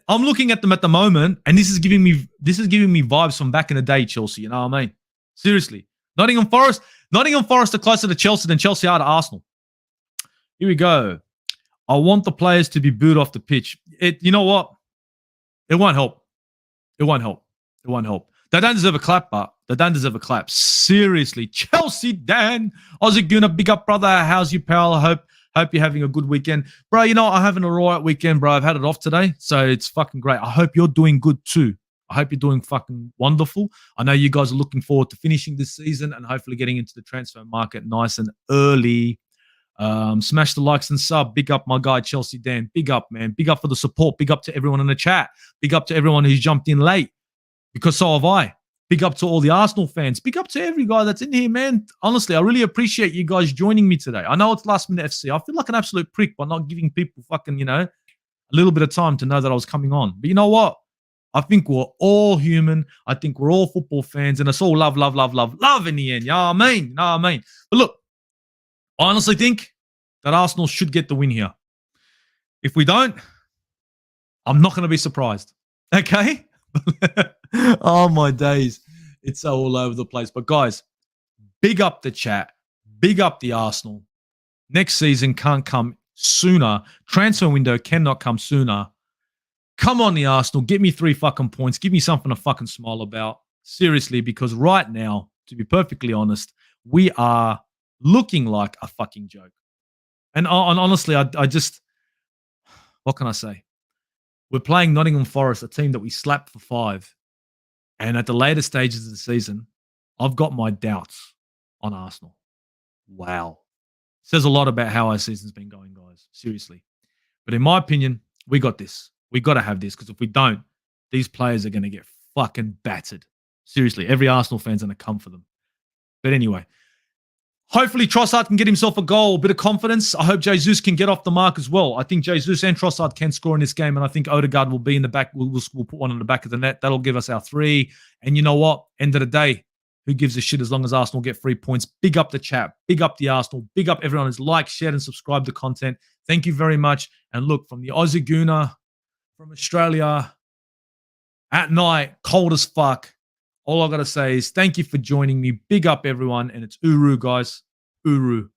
Speaker 1: I'm looking at them at the moment, and this is giving me vibes from back in the day, Chelsea. You know what I mean? Seriously. Nottingham Forest are closer to Chelsea than Chelsea are to Arsenal. Here we go. I want the players to be booed off the pitch. You know what? It won't help. They don't deserve a clap, but they don't deserve a clap. Seriously. Chelsea Dan. Aussie Guna, big up, brother. How's you, pal? Hope you're having a good weekend. Bro, you know, I'm having a right weekend, bro. I've had it off today, so it's fucking great. I hope you're doing good too. I hope you're doing fucking wonderful. I know you guys are looking forward to finishing this season and hopefully getting into the transfer market nice and early. Smash the likes and sub. Big up my guy, Chelsea Dan. Big up, man. Big up for the support. Big up to everyone in the chat. Big up to everyone who's jumped in late, because so have I. Big up to all the Arsenal fans. Big up to every guy that's in here, man. Honestly, I really appreciate you guys joining me today. I know it's last minute FC. I feel like an absolute prick by not giving people fucking, a little bit of time to know that I was coming on. But you know what? I think we're all human. I think we're all football fans, and it's all love in the end. You know what I mean? But look, I honestly think that Arsenal should get the win here. If we don't, I'm not going to be surprised. Okay? Oh, my days. It's so all over the place. But, guys, big up the chat. Big up the Arsenal. Next season can't come sooner. Transfer window cannot come sooner. Come on, the Arsenal. Get me 3 fucking points. Give me something to fucking smile about. Seriously, because right now, to be perfectly honest, we are looking like a fucking joke. And honestly, I just, what can I say? We're playing Nottingham Forest, a team that we slapped for 5. And at the later stages of the season, I've got my doubts on Arsenal. Wow. Says a lot about how our season's been going, guys. Seriously. But in my opinion, we got this. We got to have this, because if we don't, these players are going to get fucking battered. Seriously. Every Arsenal fan's going to come for them. But anyway, hopefully Trossard can get himself a goal, a bit of confidence. I hope Jesus can get off the mark as well. I think Jesus and Trossard can score in this game, and I think Odegaard will be in the back. We'll put one on the back of the net. That'll give us our 3. And you know what? End of the day, who gives a shit as long as Arsenal get 3 points? Big up the chat. Big up the Arsenal. Big up everyone who's liked, shared, and subscribed to content. Thank you very much. And look, from the Aussie Gooner, from Australia, at night, cold as fuck, all I got to say is thank you for joining me. Big up everyone. And it's Uru, guys. Uru.